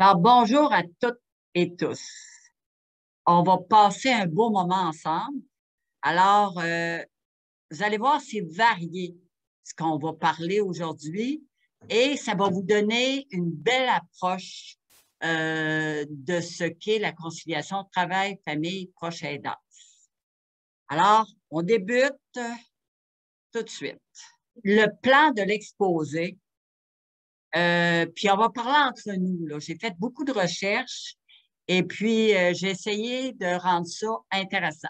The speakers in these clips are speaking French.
Alors, bonjour à toutes et tous. On va passer un beau moment ensemble. Alors, vous allez voir, c'est varié ce qu'on va parler aujourd'hui et ça va vous donner une belle approche de ce qu'est la conciliation travail, famille, proche aidant. Alors, on débute tout de suite. Le plan de l'exposé, puis on va parler entre nous, là. J'ai fait beaucoup de recherches et puis j'ai essayé de rendre ça intéressant.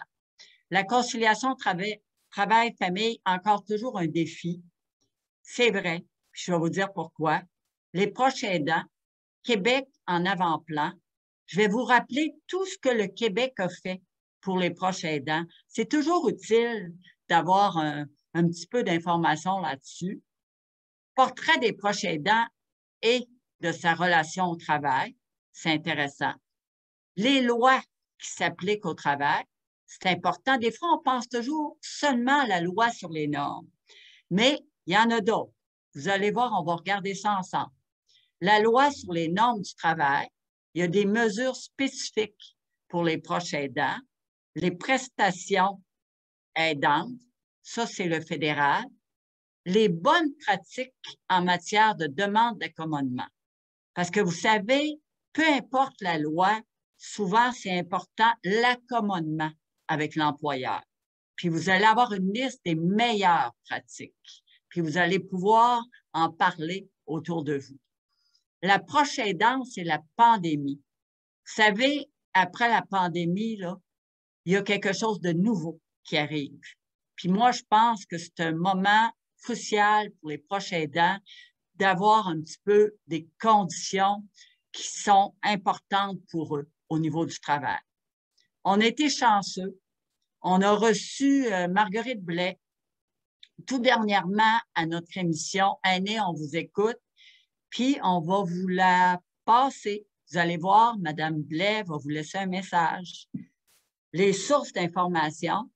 La conciliation travail-famille, encore toujours un défi. C'est vrai, puis je vais vous dire pourquoi. Les proches aidants, Québec en avant-plan. Je vais vous rappeler tout ce que le Québec a fait pour les proches aidants. C'est toujours utile d'avoir un petit peu d'informations là-dessus. Portrait des proches aidants et de sa relation au travail, c'est intéressant. Les lois qui s'appliquent au travail, c'est important. Des fois, on pense toujours seulement à la loi sur les normes, mais il y en a d'autres. Vous allez voir, on va regarder ça ensemble. La loi sur les normes du travail, il y a des mesures spécifiques pour les proches aidants, les prestations aidantes, ça c'est le fédéral, les bonnes pratiques en matière de demande d'accommodement. Parce que vous savez, peu importe la loi, souvent c'est important l'accommodement avec l'employeur. Puis vous allez avoir une liste des meilleures pratiques. Puis vous allez pouvoir en parler autour de vous. La prochaine aidance, c'est la pandémie. Vous savez, après la pandémie, là, il y a quelque chose de nouveau qui arrive. Puis moi, je pense que c'est un moment crucial pour les proches aidants d'avoir un petit peu des conditions qui sont importantes pour eux au niveau du travail. On a été chanceux. On a reçu Marguerite Blais tout dernièrement à notre émission « Aînés, on vous écoute », puis on va vous la passer. Vous allez voir, Madame Blais va vous laisser un message. Les sources d'information,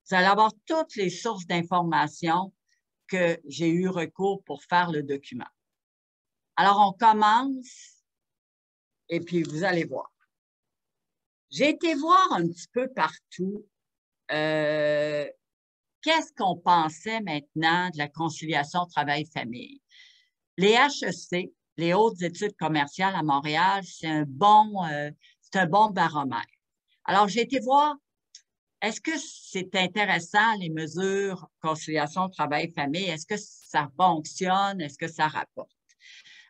vous allez avoir toutes les sources d'information que j'ai eu recours pour faire le document. Alors, on commence et puis vous allez voir. J'ai été voir un petit peu partout qu'est-ce qu'on pensait maintenant de la conciliation travail-famille. Les HEC, les hautes études commerciales à Montréal, c'est un bon baromètre. Alors, j'ai été voir, est-ce que c'est intéressant, les mesures conciliation travail-famille? Est-ce que ça fonctionne? Est-ce que ça rapporte?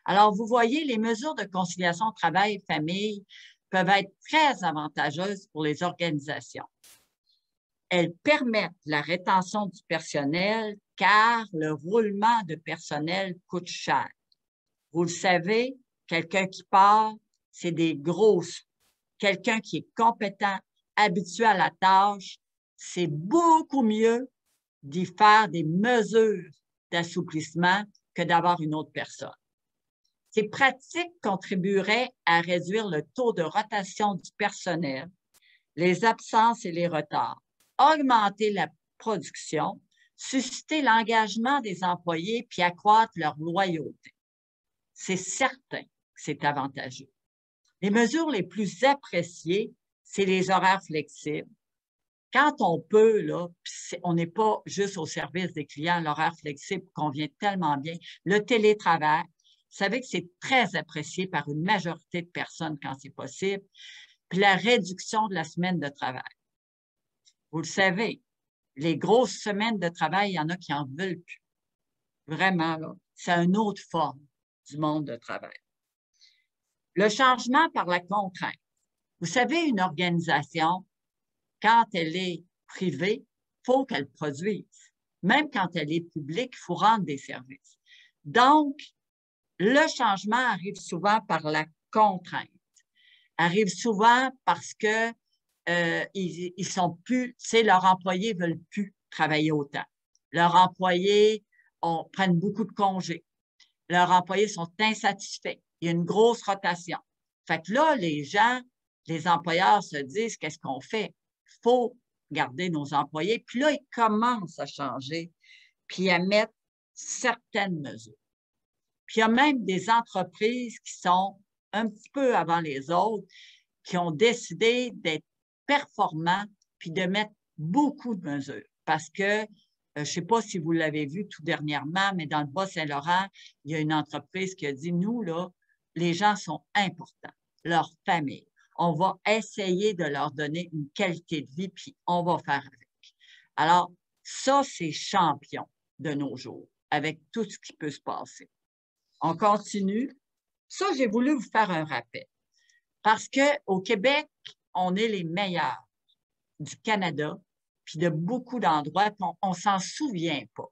Alors, vous voyez, les mesures de conciliation travail-famille peuvent être très avantageuses pour les organisations. Elles permettent la rétention du personnel car le roulement de personnel coûte cher. Vous le savez, quelqu'un qui part, c'est des grosses. Quelqu'un qui est compétent, habitué à la tâche, c'est beaucoup mieux d'y faire des mesures d'assouplissement que d'avoir une autre personne. Ces pratiques contribueraient à réduire le taux de rotation du personnel, les absences et les retards, augmenter la production, susciter l'engagement des employés puis accroître leur loyauté. C'est certain que c'est avantageux. Les mesures les plus appréciées, c'est les horaires flexibles. Quand on peut, là, on n'est pas juste au service des clients, l'horaire flexible convient tellement bien. Le télétravail, vous savez que c'est très apprécié par une majorité de personnes quand c'est possible. Puis la réduction de la semaine de travail. Vous le savez, les grosses semaines de travail, il y en a qui en veulent plus. Vraiment, là, c'est une autre forme du monde de travail. Le changement par la contrainte. Vous savez, une organisation, quand elle est privée, il faut qu'elle produise. Même quand elle est publique, il faut rendre des services. Donc, le changement arrive souvent par la contrainte. Arrive souvent parce que ils sont plus, tu sais, leurs employés veulent plus travailler autant. Leurs employés prennent beaucoup de congés. Leurs employés sont insatisfaits. Il y a une grosse rotation. Fait que là, les gens, les employeurs se disent, qu'est-ce qu'on fait? Il faut garder nos employés. Puis là, ils commencent à changer, puis à mettre certaines mesures. Puis il y a même des entreprises qui sont un petit peu avant les autres, qui ont décidé d'être performants puis de mettre beaucoup de mesures. Parce que, je ne sais pas si vous l'avez vu tout dernièrement, mais dans le Bas-Saint-Laurent, il y a une entreprise qui a dit, nous, là, les gens sont importants, leur famille. On va essayer de leur donner une qualité de vie, puis on va faire avec. Alors, ça, c'est champion de nos jours, avec tout ce qui peut se passer. On continue. Ça, j'ai voulu vous faire un rappel. Parce qu'au Québec, on est les meilleurs du Canada, puis de beaucoup d'endroits, on ne s'en souvient pas.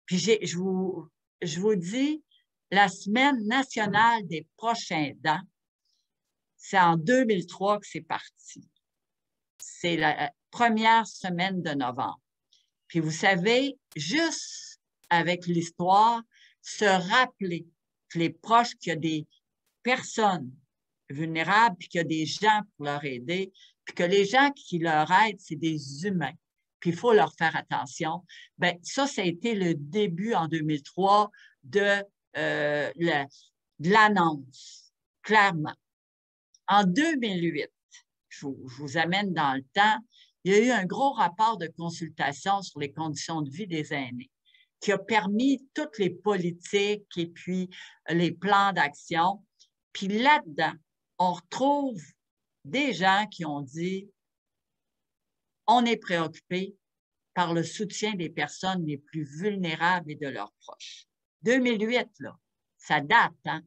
Puis je vous dis, la Semaine nationale des proches aidants, c'est en 2003 que c'est parti. C'est la première semaine de novembre. Puis vous savez, juste avec l'histoire, se rappeler que les proches, qu'il y a des personnes vulnérables, puis qu'il y a des gens pour leur aider, puis que les gens qui leur aident, c'est des humains, puis il faut leur faire attention. Bien, ça a été le début en 2003 de l'annonce, clairement. En 2008, je vous amène dans le temps, il y a eu un gros rapport de consultation sur les conditions de vie des aînés qui a permis toutes les politiques et puis les plans d'action. Puis là-dedans, on retrouve des gens qui ont dit « On est préoccupé par le soutien des personnes les plus vulnérables et de leurs proches. » 2008, là, ça date, hein?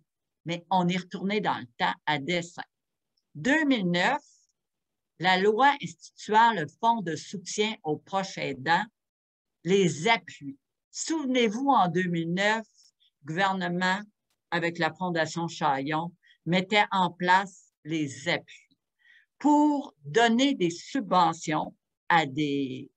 Mais on est retourné dans le temps à dessein. 2009, la loi instituant le Fonds de soutien aux proches aidants les appuie. Souvenez-vous, en 2009, le gouvernement, avec la Fondation Chaillon, mettait en place les appuis pour donner des subventions à des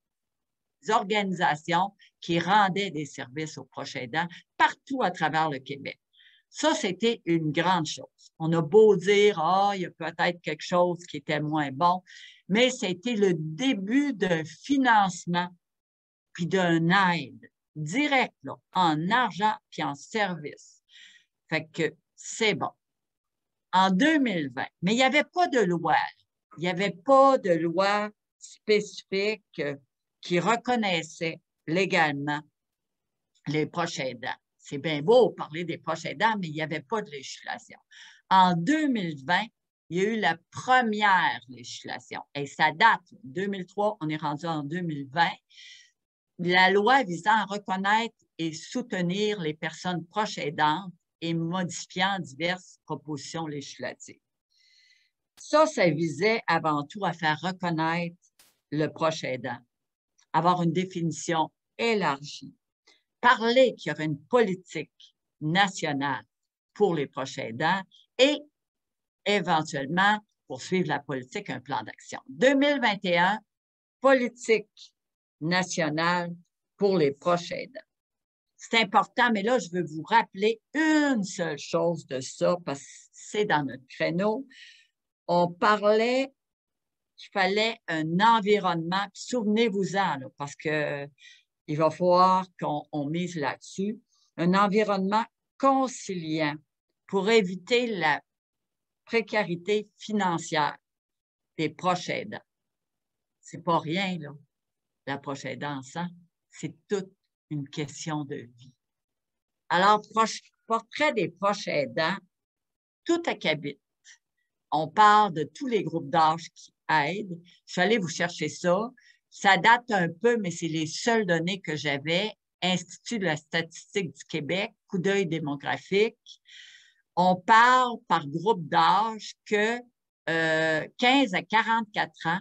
organisations qui rendaient des services aux proches aidants partout à travers le Québec. Ça, c'était une grande chose. On a beau dire, il y a peut-être quelque chose qui était moins bon, mais c'était le début d'un financement puis d'une aide directe, là, en argent puis en service. Fait que c'est bon. En 2020, mais il n'y avait pas de loi. Il n'y avait pas de loi spécifique qui reconnaissait légalement les proches aidants. C'est bien beau parler des proches aidants, mais il n'y avait pas de législation. En 2020, il y a eu la première législation. Et ça date. 2003, on est rendu en 2020. La loi visant à reconnaître et soutenir les personnes proches aidantes et modifiant diverses propositions législatives. Ça visait avant tout à faire reconnaître le proche aidant, avoir une définition élargie, parler qu'il y aurait une politique nationale pour les proches aidants et éventuellement poursuivre la politique, un plan d'action. 2021, politique nationale pour les proches aidants. C'est important, mais là, je veux vous rappeler une seule chose de ça parce que c'est dans notre créneau. On parlait qu'il fallait un environnement, souvenez-vous-en, là, parce que il va falloir qu'on mise là-dessus, un environnement conciliant pour éviter la précarité financière des proches aidants. C'est pas rien, là, la proche aidance, hein? C'est toute une question de vie. Alors, portrait des proches aidants, tout acabit. On parle de tous les groupes d'âge qui aident. Je suis allée vous chercher ça. Ça date un peu, mais c'est les seules données que j'avais. Institut de la statistique du Québec, coup d'œil démographique. On parle par groupe d'âge que 15 à 44 ans,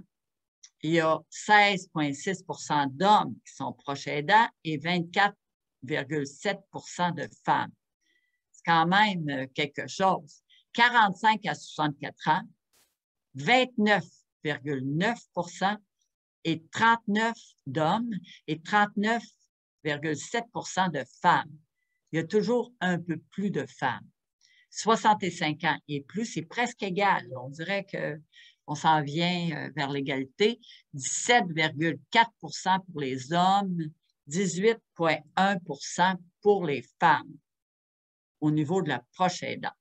il y a 16,6 % d'hommes qui sont proches aidants et 24,7 % de femmes. C'est quand même quelque chose. 45 à 64 ans, 29,9 % et 39 d'hommes et 39,7 % de femmes. Il y a toujours un peu plus de femmes. 65 ans et plus, c'est presque égal. On dirait qu'on s'en vient vers l'égalité. 17,4 % pour les hommes, 18,1 % pour les femmes au niveau de la proche aidance.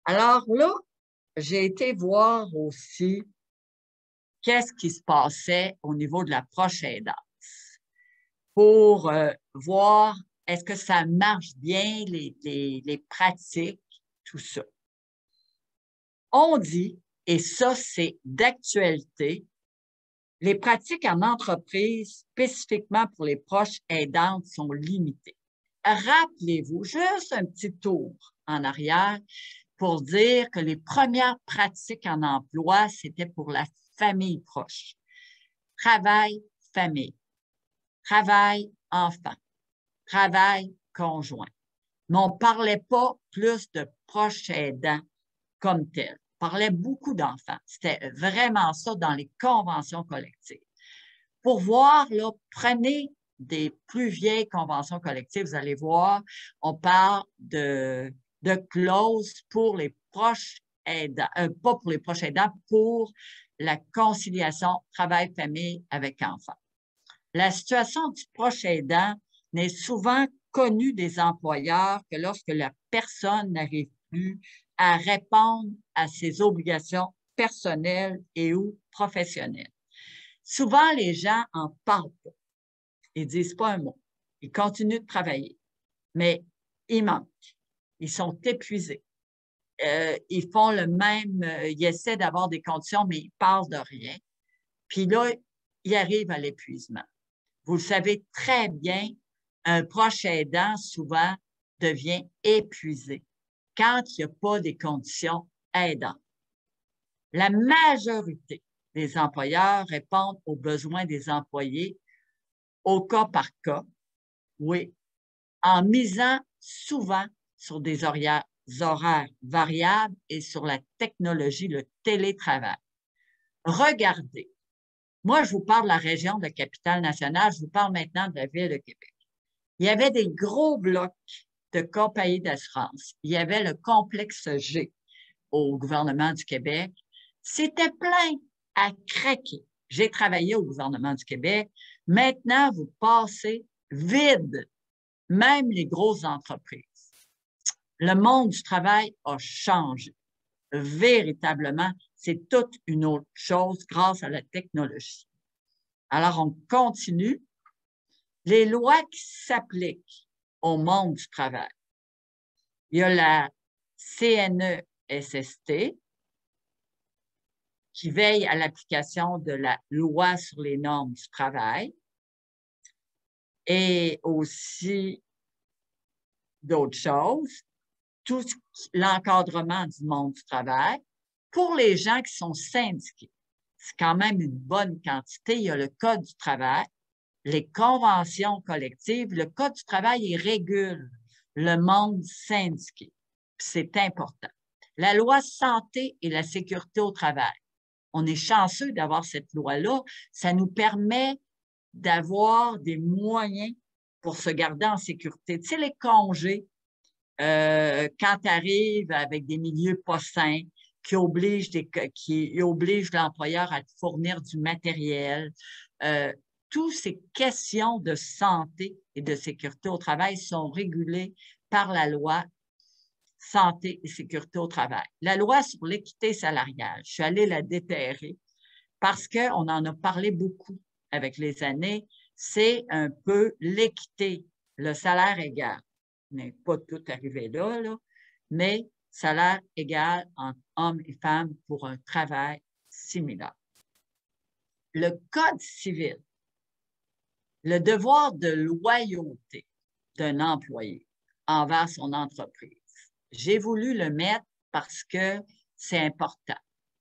Alors là, j'ai été voir aussi qu'est-ce qui se passait au niveau de la proche aidance pour voir est-ce que ça marche bien, les pratiques, tout ça. On dit, et ça c'est d'actualité, les pratiques en entreprise, spécifiquement pour les proches aidantes, sont limitées. Rappelez-vous, juste un petit tour en arrière pour dire que les premières pratiques en emploi, c'était pour la famille proche. Travail, famille. Travail, enfant. Travail, conjoint. Mais on ne parlait pas plus de proches aidants comme tel. On parlait beaucoup d'enfants. C'était vraiment ça dans les conventions collectives. Pour voir, là, prenez des plus vieilles conventions collectives, vous allez voir, on parle de clauses pour les proches aidants, pas pour les proches aidants, pour la conciliation travail-famille avec enfants. La situation du proche aidant n'est souvent connue des employeurs que lorsque la personne n'arrive plus à répondre à ses obligations personnelles et ou professionnelles. Souvent, les gens en parlent pas. Ils disent pas un mot. Ils continuent de travailler, mais ils manquent. Ils sont épuisés. Ils font le même, ils essaient d'avoir des conditions, mais ils parlent de rien. Puis là, ils arrivent à l'épuisement. Vous le savez très bien, un proche aidant, souvent, devient épuisé quand il n'y a pas des conditions aidantes. La majorité des employeurs répondent aux besoins des employés au cas par cas, oui, en misant souvent sur des horaires variables et sur la technologie, le télétravail. Regardez, moi, je vous parle de la région de la Capitale-Nationale, je vous parle maintenant de la Ville de Québec. Il y avait des gros blocs de compagnies d'assurance. Il y avait le complexe G au gouvernement du Québec. C'était plein à craquer. J'ai travaillé au gouvernement du Québec. Maintenant, vous passez vide, même les grosses entreprises. Le monde du travail a changé. Véritablement, c'est toute une autre chose grâce à la technologie. Alors, on continue. Les lois qui s'appliquent au monde du travail. Il y a la CNESST qui veille à l'application de la loi sur les normes du travail et aussi d'autres choses, tout l'encadrement du monde du travail pour les gens qui sont syndiqués. C'est quand même une bonne quantité. Il y a le Code du travail, les conventions collectives. Le Code du travail, il régule le monde syndiqué. C'est important. La loi santé et la sécurité au travail. On est chanceux d'avoir cette loi-là. Ça nous permet d'avoir des moyens pour se garder en sécurité. Tu sais, les congés, quand tu arrives avec des milieux pas sains, qui obligent l'employeur à te fournir du matériel, toutes ces questions de santé et de sécurité au travail sont régulées par la loi santé et sécurité au travail. La loi sur l'équité salariale, je suis allée la déterrer parce qu'on en a parlé beaucoup avec les années, c'est un peu l'équité, le salaire égal. On n'est pas tout arrivé là, mais salaire égal entre hommes et femmes pour un travail similaire. Le Code civil, le devoir de loyauté d'un employé envers son entreprise. J'ai voulu le mettre parce que c'est important.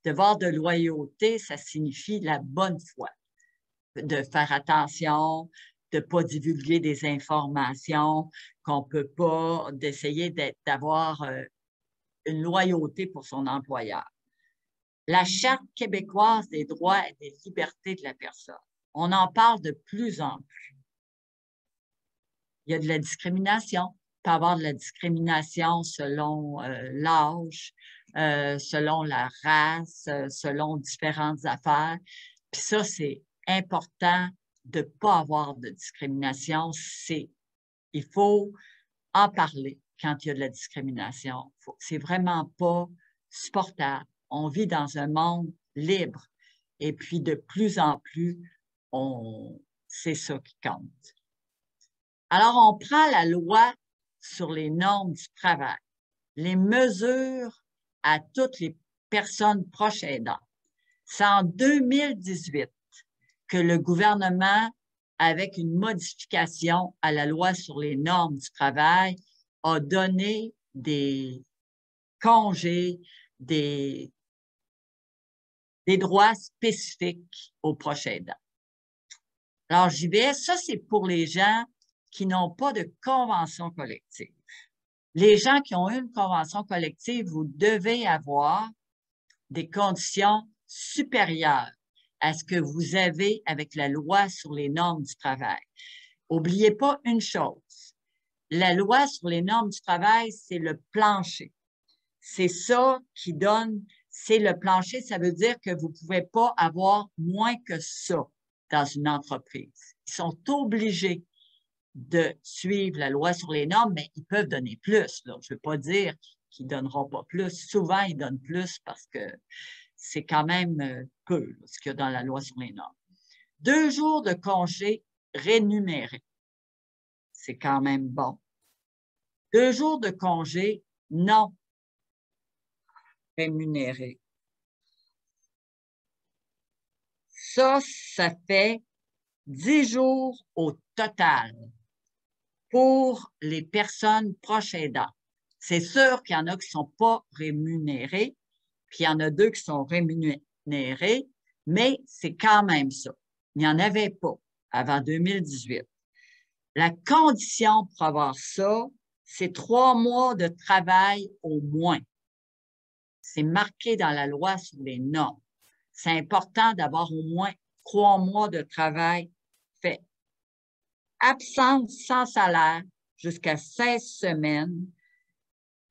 Devoir de loyauté, ça signifie la bonne foi, de faire attention, de ne pas divulguer des informations, qu'on ne peut pas, d'essayer d'avoir une loyauté pour son employeur. La Charte québécoise des droits et des libertés de la personne. On en parle de plus en plus. Il y a de la discrimination. Il peut y avoir de la discrimination selon l'âge, selon la race, selon différentes affaires. Puis ça, c'est important de ne pas avoir de discrimination. Il faut en parler. quand il y a de la discrimination. C'est vraiment pas supportable. On vit dans un monde libre. Et puis, de plus en plus, c'est ça qui compte. Alors, on prend la loi sur les normes du travail, les mesures à toutes les personnes proches aidantes. C'est en 2018 que le gouvernement, avec une modification à la loi sur les normes du travail, a donné des congés, des droits spécifiques aux proches aidants. Alors, j'y vais. Ça, c'est pour les gens qui n'ont pas de convention collective. Les gens qui ont une convention collective, vous devez avoir des conditions supérieures à ce que vous avez avec la loi sur les normes du travail. N'oubliez pas une chose, la loi sur les normes du travail, c'est le plancher. C'est ça qui donne, c'est le plancher, ça veut dire que vous ne pouvez pas avoir moins que ça dans une entreprise. Ils sont obligés de suivre la loi sur les normes, mais ils peuvent donner plus. Là. Je ne veux pas dire qu'ils ne donneront pas plus. Souvent, ils donnent plus parce que c'est quand même peu ce qu'il y a dans la loi sur les normes. 2 jours de congé rémunérés. C'est quand même bon. 2 jours de congé non rémunérés. Ça fait 10 jours au total pour les personnes proches aidantes. C'est sûr qu'il y en a qui ne sont pas rémunérés, puis il y en a 2 qui sont rémunérés, mais c'est quand même ça. Il n'y en avait pas avant 2018. La condition pour avoir ça, c'est 3 mois de travail au moins. C'est marqué dans la loi sur les normes. C'est important d'avoir au moins 3 mois de travail fait. Absence sans salaire jusqu'à 16 semaines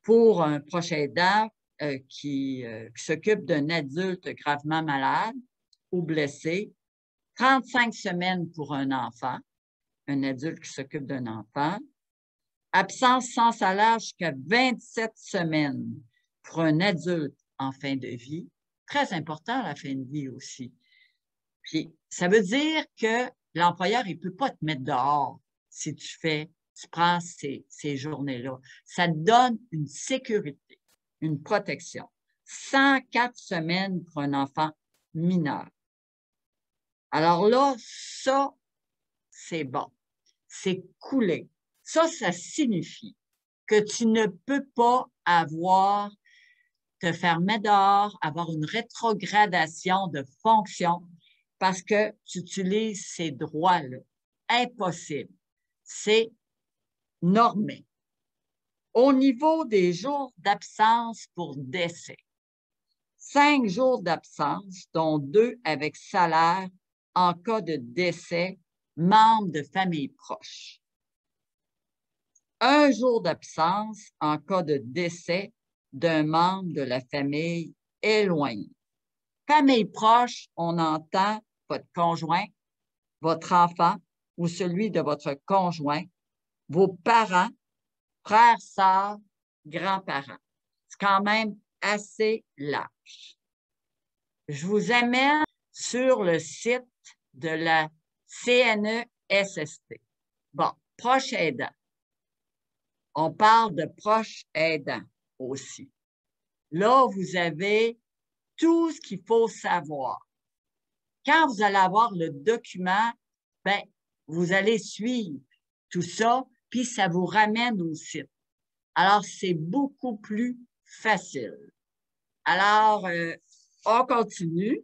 pour un proche aidant qui s'occupe d'un adulte gravement malade ou blessé, 35 semaines pour un enfant, un adulte qui s'occupe d'un enfant, absence sans salaire jusqu'à 27 semaines pour un adulte en fin de vie, très important la fin de vie aussi. Puis, ça veut dire que l'employeur, il ne peut pas te mettre dehors si tu prends ces journées-là. Ça te donne une sécurité, une protection. 104 semaines pour un enfant mineur. Alors là, ça, c'est bon. C'est coulé. Ça signifie que tu ne peux pas te faire mettre dehors, avoir une rétrogradation de fonction parce que tu utilises ces droits-là. Impossible. C'est normé. Au niveau des jours d'absence pour décès, 5 jours d'absence, dont 2 avec salaire en cas de décès, membre de famille proche. 1 jour d'absence en cas de décès d'un membre de la famille éloignée. Famille proche, on entend votre conjoint, votre enfant ou celui de votre conjoint, vos parents, frères, sœurs, grands-parents. C'est quand même assez large. Je vous amène sur le site de la CNESST. Bon, proche aidant. On parle de proche aidant aussi. Là, vous avez tout ce qu'il faut savoir. Quand vous allez avoir le document, ben, vous allez suivre tout ça, puis ça vous ramène au site. Alors, c'est beaucoup plus facile. Alors, on continue.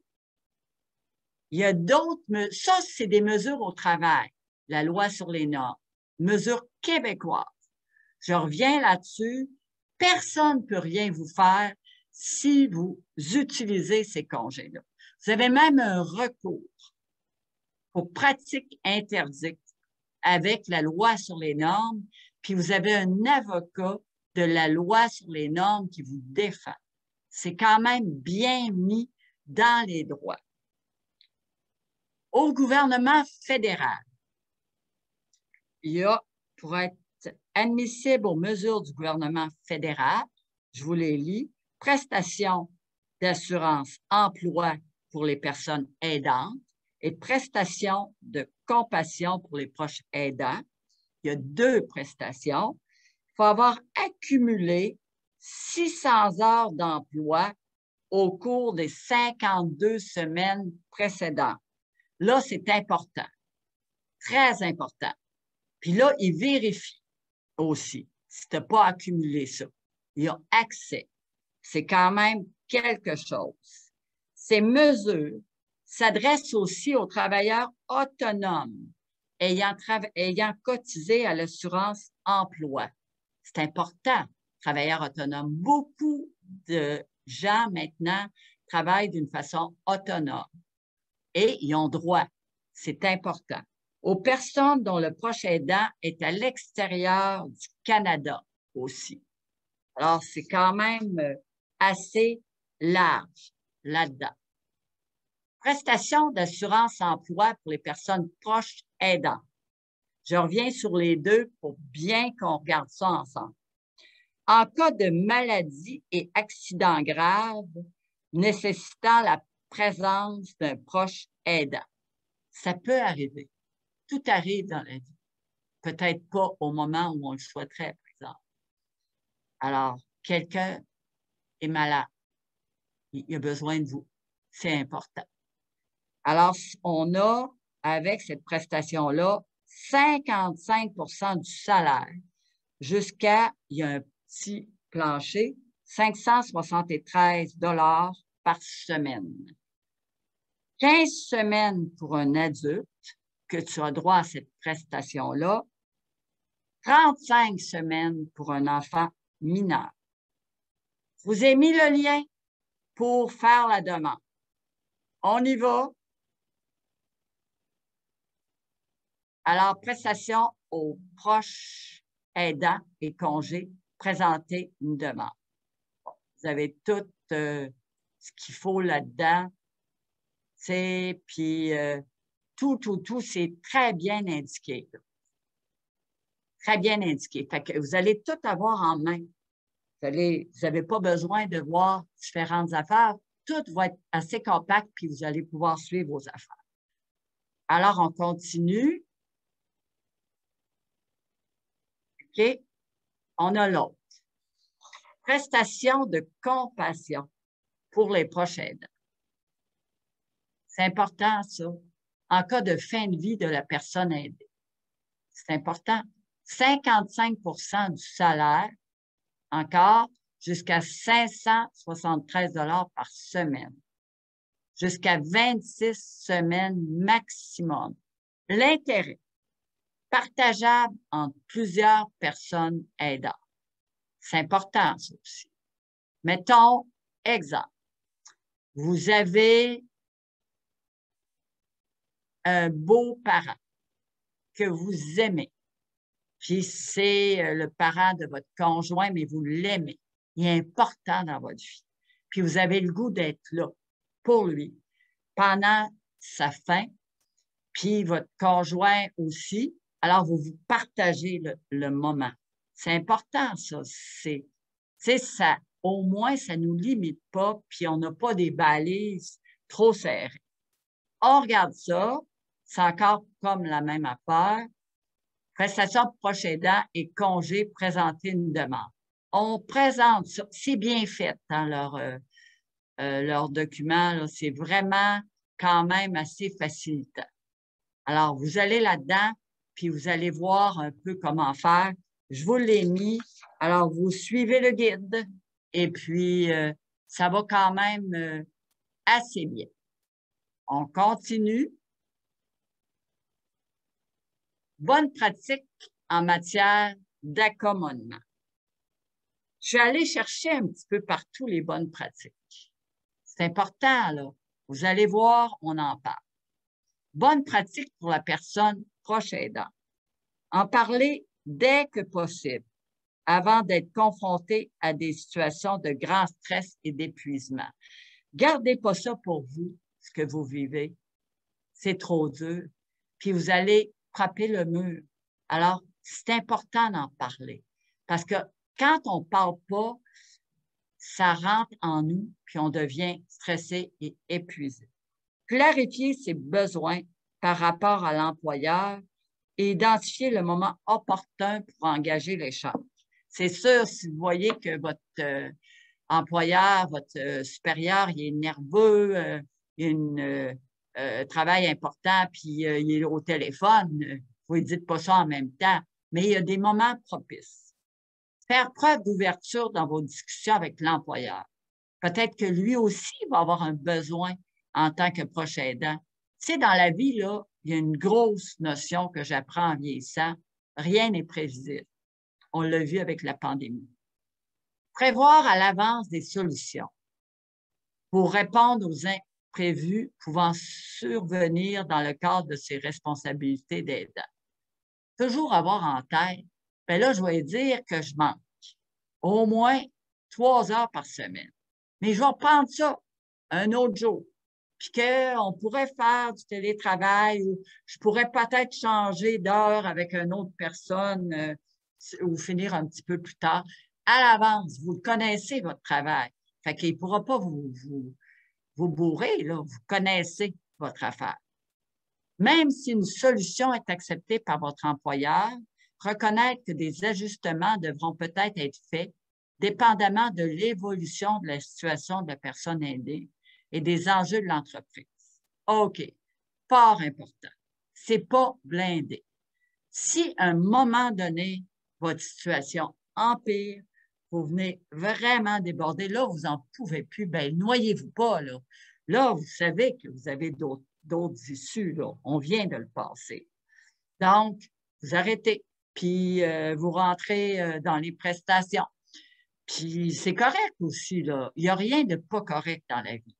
Il y a d'autres, ça, c'est des mesures au travail, la loi sur les normes, mesures québécoises. Je reviens là-dessus. Personne ne peut rien vous faire si vous utilisez ces congés-là. Vous avez même un recours pour pratique interdite avec la loi sur les normes, puis vous avez un avocat de la loi sur les normes qui vous défend. C'est quand même bien mis dans les droits. Au gouvernement fédéral, il y a, pour être admissibles aux mesures du gouvernement fédéral, je vous les lis, prestations d'assurance emploi pour les personnes aidantes et prestations de compassion pour les proches aidants. Il y a 2 prestations. Il faut avoir accumulé 600 heures d'emploi au cours des 52 semaines précédentes. Là, c'est important, très important. Puis là, il vérifie aussi si tu n'as pas accumulé ça. Il y a accès. C'est quand même quelque chose. Ces mesures s'adressent aussi aux travailleurs autonomes ayant cotisé à l'assurance emploi. C'est important, travailleurs autonomes. Beaucoup de gens maintenant travaillent d'une façon autonome et ils ont droit. C'est important. Aux personnes dont le proche aidant est à l'extérieur du Canada aussi. Alors, c'est quand même assez large là-dedans. Prestations d'assurance emploi pour les personnes proches aidantes. Je reviens sur les 2 pour bien qu'on regarde ça ensemble. En cas de maladie et accident grave nécessitant la présence d'un proche aidant, ça peut arriver. Tout arrive dans la vie. Peut-être pas au moment où on le souhaiterait, par exemple. Alors, quelqu'un est malade. Il a besoin de vous. C'est important. Alors, on a, avec cette prestation-là, 55 du salaire jusqu'à, il y a un petit plancher, 573 $ par semaine. 15 semaines pour un adulte, que tu as droit à cette prestation-là, 35 semaines pour un enfant mineur. Je vous ai mis le lien pour faire la demande. On y va. Alors, prestation aux proches aidants et congés, présenter une demande. Bon, vous avez tout ce qu'il faut là-dedans. Puis tout, c'est très bien indiqué. Là. Très bien indiqué. Fait que vous allez tout avoir en main. Vous n'avez pas besoin de voir différentes affaires. Tout va être assez compact, puis vous allez pouvoir suivre vos affaires. Alors, on continue. OK? On a l'autre. Prestation de compassion pour les proches aidants. C'est important, ça, en cas de fin de vie de la personne aidée. C'est important. 55 du salaire, encore, jusqu'à 573 $ par semaine. Jusqu'à 26 semaines maximum. L'intérêt, partageable entre plusieurs personnes aidantes. C'est important, ça aussi. Mettons, exemple, vous avez un beau parent que vous aimez, puis c'est le parent de votre conjoint, mais vous l'aimez. Il est important dans votre vie. Puis vous avez le goût d'être là pour lui pendant sa fin, puis votre conjoint aussi. Alors, vous partagez le moment. C'est important, ça. Ça, au moins, ça ne nous limite pas, puis on n'a pas des balises trop serrées. On regarde ça, c'est encore comme la même affaire. Prestation de proche aidant et congé, présenter une demande. On présente ça. C'est bien fait dans leur document. C'est vraiment quand même assez facilitant. Alors, vous allez là-dedans, puis vous allez voir un peu comment faire. Je vous l'ai mis. Alors, vous suivez le guide et puis ça va quand même assez bien. On continue. Bonne pratique en matière d'accommodement. Je suis allée chercher un petit peu partout les bonnes pratiques. C'est important, là. Vous allez voir, on en parle. Bonne pratique pour la personne proche aidante. En parler dès que possible, avant d'être confronté à des situations de grand stress et d'épuisement. Gardez pas ça pour vous, ce que vous vivez. C'est trop dur. Puis vous allez frapper le mur. Alors, c'est important d'en parler. Parce que quand on ne parle pas, ça rentre en nous, puis on devient stressé et épuisé. Clarifier ses besoins par rapport à l'employeur et identifier le moment opportun pour engager l'échange. C'est sûr, si vous voyez que votre employeur, votre supérieur, il est nerveux, il a un travail important, puis il est au téléphone, vous ne dites pas ça en même temps, mais il y a des moments propices. Faire preuve d'ouverture dans vos discussions avec l'employeur. Peut-être que lui aussi va avoir un besoin en tant que proche aidant. Tu sais, dans la vie, là, il y a une grosse notion que j'apprends en vieillissant. Rien n'est prévisible. On l'a vu avec la pandémie. Prévoir à l'avance des solutions pour répondre aux imprévus pouvant survenir dans le cadre de ses responsabilités d'aidant. Toujours avoir en tête, bien là, je vais dire que je manque au moins 3 heures par semaine. Mais je vais reprendre ça un autre jour. Puis qu'on pourrait faire du télétravail ou je pourrais peut-être changer d'heure avec une autre personne ou finir un petit peu plus tard. À l'avance, vous connaissez votre travail. Fait qu'il ne pourra pas vous bourrer, là. Vous connaissez votre affaire. Même si une solution est acceptée par votre employeur, reconnaître que des ajustements devront peut-être être faits dépendamment de l'évolution de la situation de la personne aidée et des enjeux de l'entreprise. OK, fort important. C'est pas blindé. Si à un moment donné, votre situation empire, vous venez vraiment déborder, là, vous n'en pouvez plus, bien, noyez-vous pas, là. Là, vous savez que vous avez d'autres issues, là. On vient de le passer. Donc, vous arrêtez, puis vous rentrez dans les prestations. Puis c'est correct aussi, là. Il n'y a rien de pas correct dans la vie.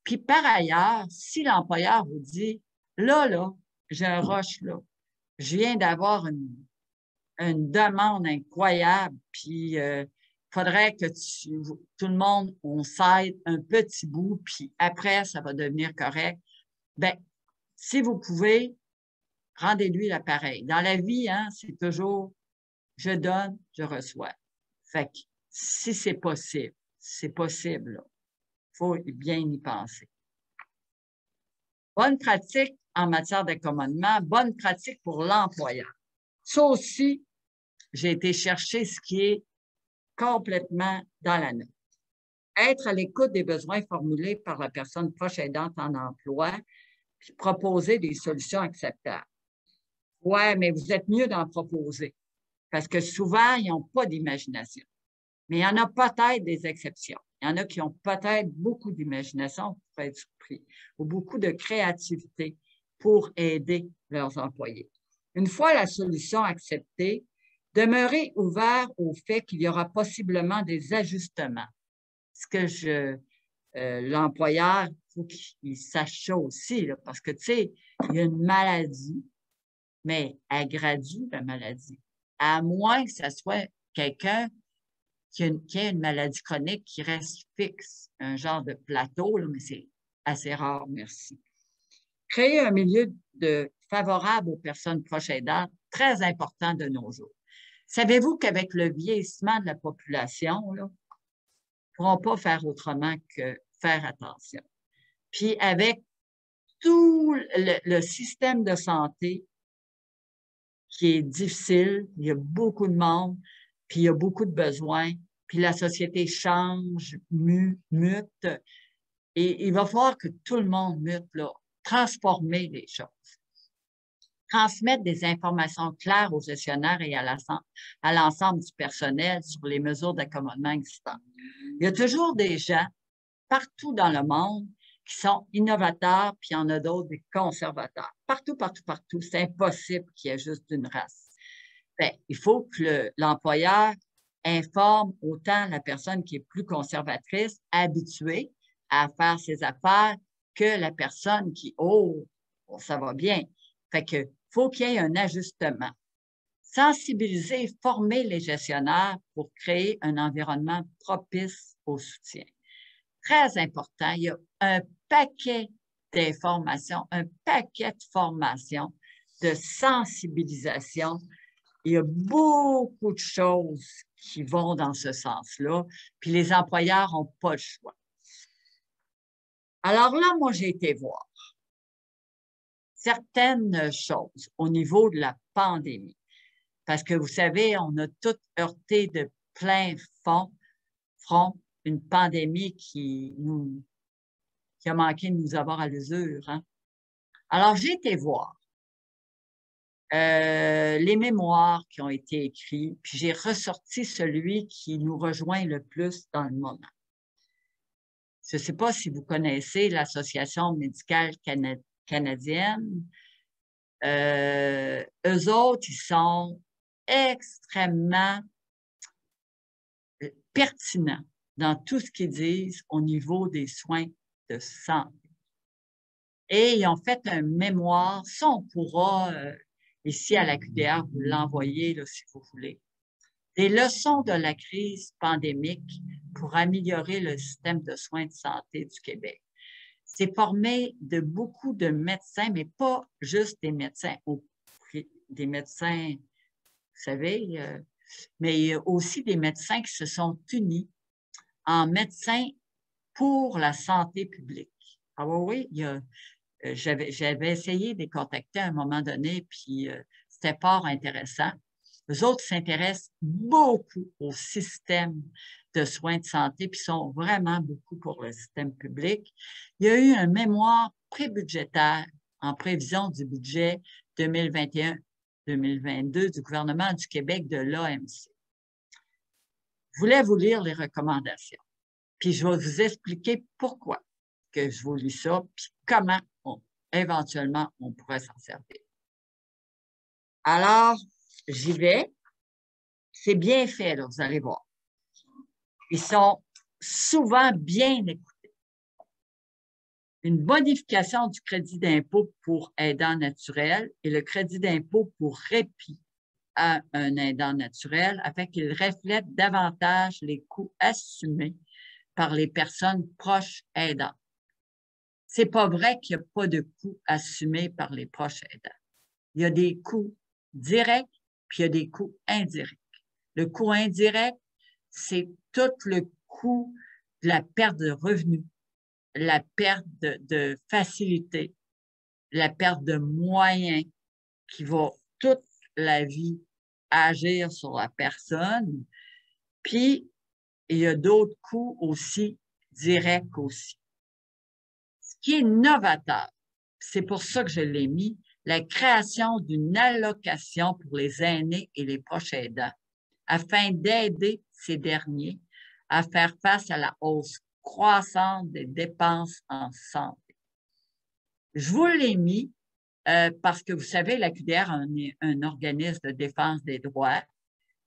Puis par ailleurs, si l'employeur vous dit, là, j'ai un rush, là. Je viens d'avoir une demande incroyable, puis faudrait que tout le monde, on s'aide un petit bout, puis après, ça va devenir correct. Bien, si vous pouvez, rendez-lui l'appareil. Dans la vie, hein, c'est toujours je donne, je reçois. Fait que si c'est possible, là. Il faut bien y penser. Bonne pratique en matière d'accommodement, bonne pratique pour l'employeur. Ça aussi, j'ai été chercher ce qui est complètement dans la note. Être à l'écoute des besoins formulés par la personne proche aidante en emploi, puis proposer des solutions acceptables. Ouais, mais vous êtes mieux d'en proposer, parce que souvent, ils n'ont pas d'imagination. Mais il y en a peut-être des exceptions. Il y en a qui ont peut-être beaucoup d'imagination pour être surpris, ou beaucoup de créativité pour aider leurs employés. Une fois la solution acceptée, demeurez ouvert au fait qu'il y aura possiblement des ajustements. Ce que l'employeur, il faut qu'il sache ça aussi, là, parce que, tu sais, il y a une maladie, mais elle gradue la maladie. À moins que ce soit quelqu'un qui a une maladie chronique qui reste fixe, un genre de plateau, là, mais c'est assez rare, merci. Créer un milieu favorable aux personnes proches aidantes, très important de nos jours. Savez-vous qu'avec le vieillissement de la population, là, ils ne pourront pas faire autrement que faire attention. Puis avec tout le système de santé qui est difficile, il y a beaucoup de monde, puis il y a beaucoup de besoins, puis la société change, mute, et il va falloir que tout le monde mute, là, transformer les choses. Transmettre des informations claires aux gestionnaires et à l'ensemble du personnel sur les mesures d'accommodement existantes. Il y a toujours des gens partout dans le monde qui sont innovateurs, puis il y en a d'autres des conservateurs. Partout. C'est impossible qu'il y ait juste une race. Bien, il faut que l'employeur informe autant la personne qui est plus conservatrice, habituée à faire ses affaires, que la personne qui, ça va bien. Fait que faut qu'il y ait un ajustement. Sensibiliser et former les gestionnaires pour créer un environnement propice au soutien. Très important, il y a un paquet d'informations, un paquet de formations, de sensibilisation Il y a beaucoup de choses qui vont dans ce sens-là, puis les employeurs n'ont pas le choix. Alors là, moi, j'ai été voir certaines choses au niveau de la pandémie. Parce que vous savez, on a tous heurté de plein front une pandémie qui a manqué de nous avoir à l'usure. Hein? Alors, j'ai été voir les mémoires qui ont été écrits, puis j'ai ressorti celui qui nous rejoint le plus dans le moment. Je ne sais pas si vous connaissez l'Association médicale canadienne. Eux autres, ils sont extrêmement pertinents dans tout ce qu'ils disent au niveau des soins de santé. Et ils ont fait un mémoire, ça on pourra, ici à la QDR, vous l'envoyer là, si vous voulez. Des leçons de la crise pandémique pour améliorer le système de soins de santé du Québec. C'est formé de beaucoup de médecins, mais pas juste des médecins, des médecins, vous savez, mais aussi des médecins qui se sont unis en médecins pour la santé publique. Ah oui, j'avais essayé de les contacter à un moment donné, puis c'était fort intéressant. Les autres s'intéressent beaucoup au système de soins de santé, puis sont vraiment beaucoup pour le système public. Il y a eu un mémoire prébudgétaire en prévision du budget 2021-2022 du gouvernement du Québec de l'AMC. Je voulais vous lire les recommandations, puis je vais vous expliquer pourquoi que je vous lis ça, puis comment éventuellement on pourrait s'en servir. Alors, j'y vais. C'est bien fait, là, vous allez voir. Ils sont souvent bien écoutés. Une bonification du crédit d'impôt pour aidant naturel et le crédit d'impôt pour répit à un aidant naturel afin qu'il reflète davantage les coûts assumés par les personnes proches aidantes. C'est pas vrai qu'il n'y a pas de coûts assumés par les proches aidants. Il y a des coûts directs, puis il y a des coûts indirects. Le coût indirect, c'est tout le coût de la perte de revenus, la perte de facilité, la perte de moyens qui va toute la vie agir sur la personne. Puis, il y a d'autres coûts aussi, directs aussi. Ce qui est novateur, c'est pour ça que je l'ai mis, la création d'une allocation pour les aînés et les proches aidants, afin d'aider ces derniers à faire face à la hausse croissante des dépenses en santé. Je vous l'ai mis parce que vous savez, la QDR a un organisme de défense des droits.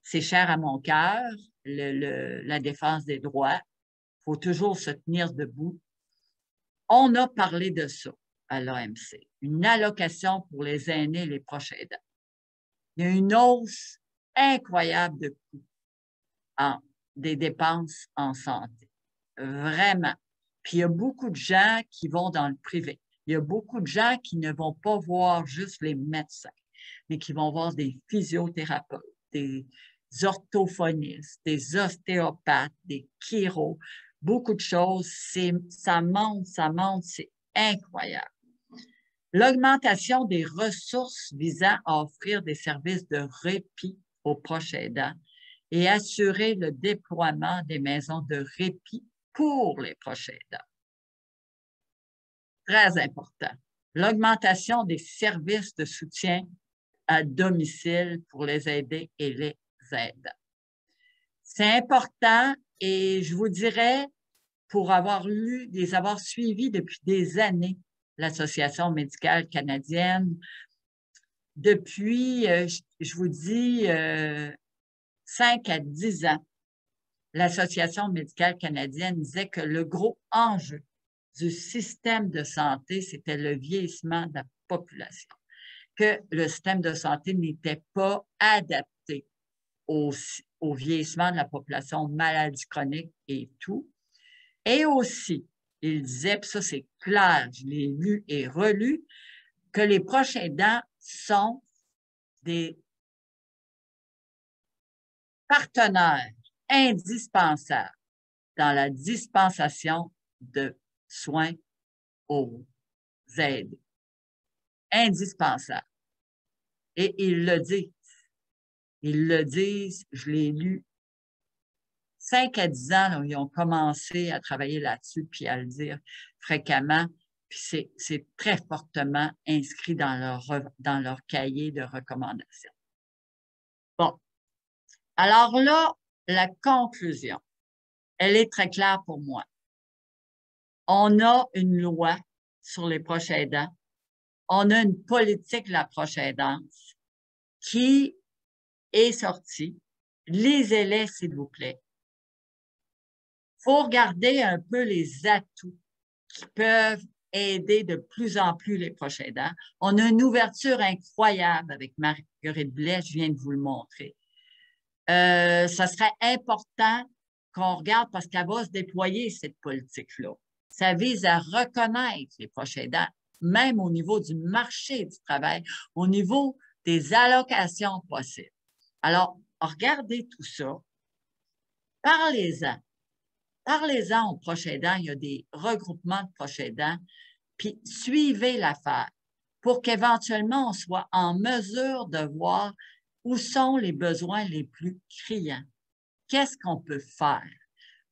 C'est cher à mon cœur, la défense des droits. Il faut toujours se tenir debout. On a parlé de ça à l'AMC, une allocation pour les aînés et les proches aidants. Il y a une hausse incroyable de coûts des dépenses en santé. Vraiment. Puis il y a beaucoup de gens qui vont dans le privé. Il y a beaucoup de gens qui ne vont pas voir juste les médecins, mais qui vont voir des physiothérapeutes, des orthophonistes, des ostéopathes, des chiros, beaucoup de choses. Ça monte, c'est incroyable. L'augmentation des ressources visant à offrir des services de répit aux proches aidants et assurer le déploiement des maisons de répit pour les proches aidants. Très important. L'augmentation des services de soutien à domicile pour les aidés et les aidants. C'est important et je vous dirais, pour les avoir suivis depuis des années, l'Association médicale canadienne, depuis, je vous dis, 5 à 10 ans, l'Association médicale canadienne disait que le gros enjeu du système de santé, c'était le vieillissement de la population, que le système de santé n'était pas adapté au vieillissement de la population, maladies chroniques et tout. Et aussi, il disait, puis ça c'est clair, je l'ai lu et relu, que les proches aidants sont des partenaire indispensable dans la dispensation de soins aux aidés. Indispensable. Et ils le disent. Ils le disent, je l'ai lu. 5 à 10 ans, là, ils ont commencé à travailler là-dessus puis à le dire fréquemment. Puis c'est très fortement inscrit dans leur cahier de recommandations. Bon. Alors là, la conclusion, elle est très claire pour moi. On a une loi sur les proches aidants. On a une politique de la proche aidance qui est sortie. Lisez-les, s'il vous plaît. Il faut regarder un peu les atouts qui peuvent aider de plus en plus les proches aidants. On a une ouverture incroyable avec Marguerite Blais, je viens de vous le montrer. Ça serait important qu'on regarde parce qu'elle va se déployer cette politique-là. Ça vise à reconnaître les proches aidants, même au niveau du marché du travail, au niveau des allocations possibles. Alors, regardez tout ça. Parlez-en. Parlez-en aux proches aidants. Il y a des regroupements de proches aidants. Puis, suivez l'affaire pour qu'éventuellement, on soit en mesure de voir où sont les besoins les plus criants. Qu'est-ce qu'on peut faire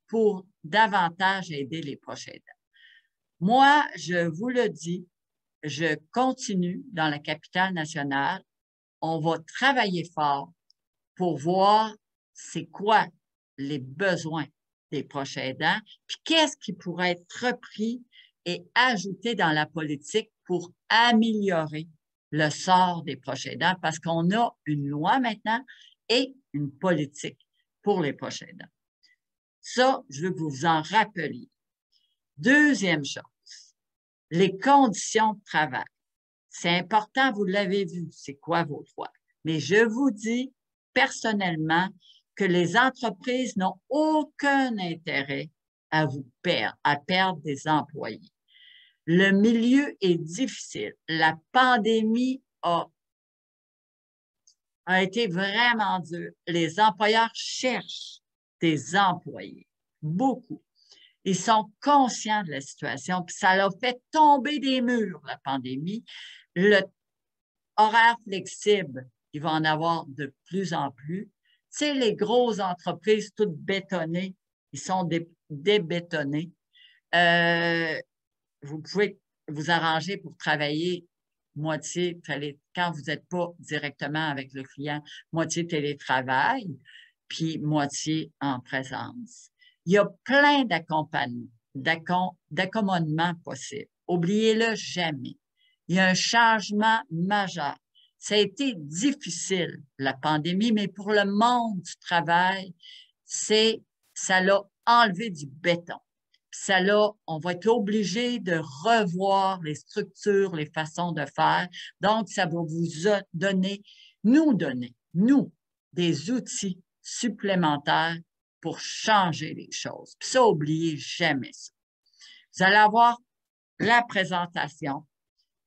pour davantage aider les proches aidants? Moi, je vous le dis, je continue dans la capitale nationale. On va travailler fort pour voir c'est quoi les besoins des proches aidants, puis qu'est-ce qui pourrait être repris et ajouté dans la politique pour améliorer le sort des proches aidants, parce qu'on a une loi maintenant et une politique pour les proches aidants. Ça, je veux que vous vous en rappeliez. Deuxième chose, les conditions de travail. C'est important, vous l'avez vu, c'est quoi vos droits. Mais je vous dis personnellement que les entreprises n'ont aucun intérêt à vous perdre, à perdre des employés. Le milieu est difficile. La pandémie a été vraiment dure. Les employeurs cherchent des employés, beaucoup. Ils sont conscients de la situation, puis ça leur fait tomber des murs, la pandémie. Le horaire flexible, il va en avoir de plus en plus. Tu sais, les grosses entreprises toutes bétonnées, ils sont débétonnés. Vous pouvez vous arranger pour travailler moitié, quand vous n'êtes pas directement avec le client, moitié télétravail, puis moitié en présence. Il y a plein d'accommodements possibles. Oubliez-le jamais. Il y a un changement majeur. Ça a été difficile, la pandémie, mais pour le monde du travail, ça l'a enlevé du béton. Ça là, on va être obligé de revoir les structures, les façons de faire. Donc, ça va vous donner, nous, des outils supplémentaires pour changer les choses. Puis ça, n'oubliez jamais ça. Vous allez avoir la présentation,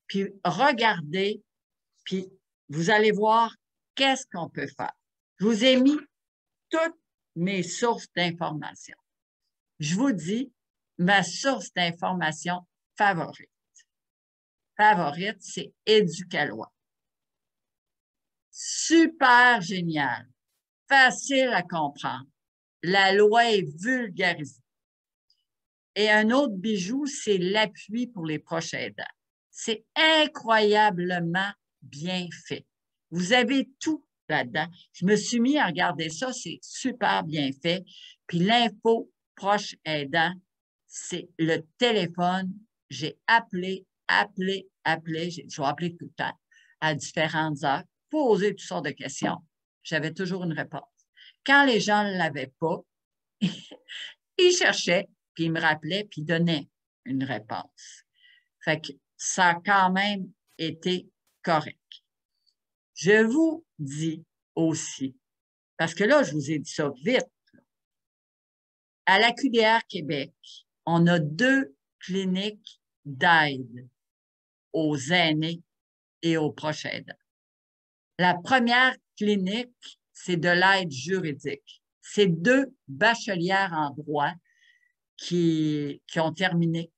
puis regardez, puis vous allez voir qu'est-ce qu'on peut faire. Je vous ai mis toutes mes sources d'information. Je vous dis, ma source d'information favorite. Favorite, c'est Éducalois. Super génial. Facile à comprendre. La loi est vulgarisée. Et un autre bijou, c'est l'appui pour les proches aidants. C'est incroyablement bien fait. Vous avez tout là-dedans. Je me suis mis à regarder ça, c'est super bien fait. Puis l'info proche aidant, c'est le téléphone. J'ai appelé. Je vais appeler tout le temps à différentes heures, poser toutes sortes de questions. J'avais toujours une réponse. Quand les gens ne l'avaient pas, ils cherchaient, puis ils me rappelaient, puis ils donnaient une réponse. Fait que ça a quand même été correct. Je vous dis aussi, parce que là, je vous ai dit ça vite, à la QDR Québec, on a 2 cliniques d'aide aux aînés et aux proches aidants. La première clinique, c'est de l'aide juridique. C'est 2 bachelières en droit qui ont terminé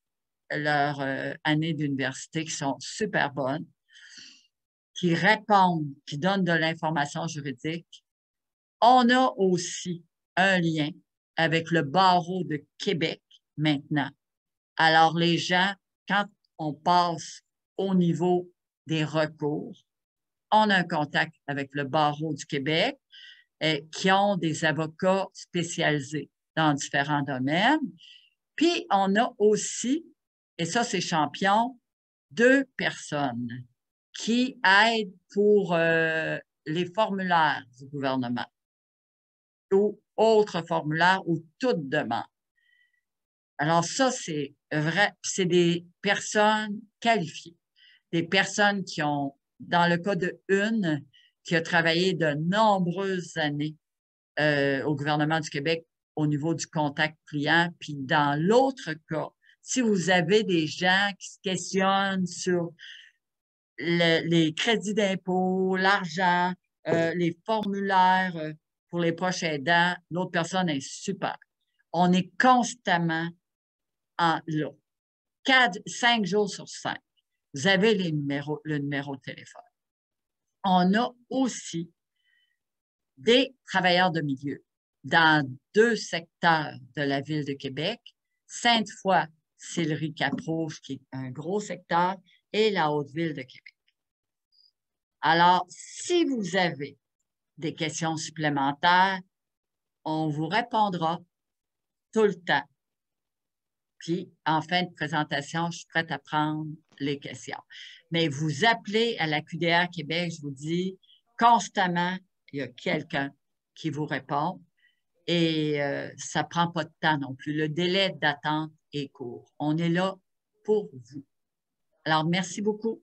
leur année d'université, qui sont super bonnes, qui répondent, qui donnent de l'information juridique. On a aussi un lien avec le barreau de Québec maintenant. Alors, les gens, quand on passe au niveau des recours, on a un contact avec le barreau du Québec qui ont des avocats spécialisés dans différents domaines. Puis, on a aussi, et ça, c'est champion, 2 personnes qui aident pour les formulaires du gouvernement ou autres formulaires ou toute demande. Alors ça, c'est vrai, c'est des personnes qualifiées, des personnes qui ont, dans le cas de une, qui a travaillé de nombreuses années au gouvernement du Québec au niveau du contact client, puis dans l'autre cas, si vous avez des gens qui se questionnent sur les crédits d'impôt, l'argent, les formulaires pour les proches aidants, l'autre personne est super. On est constamment là. 5 jours sur 5. Vous avez le numéro de téléphone. On a aussi des travailleurs de milieu dans 2 secteurs de la Ville de Québec. Sainte-Foy, Sillery-Cap-Rouge, qui est un gros secteur, et la Haute-Ville de Québec. Alors, si vous avez des questions supplémentaires, on vous répondra tout le temps. Puis, en fin de présentation, je suis prête à prendre les questions. Mais vous appelez à la QDR Québec, je vous dis, constamment, il y a quelqu'un qui vous répond et ça ne prend pas de temps non plus. Le délai d'attente est court. On est là pour vous. Alors, merci beaucoup.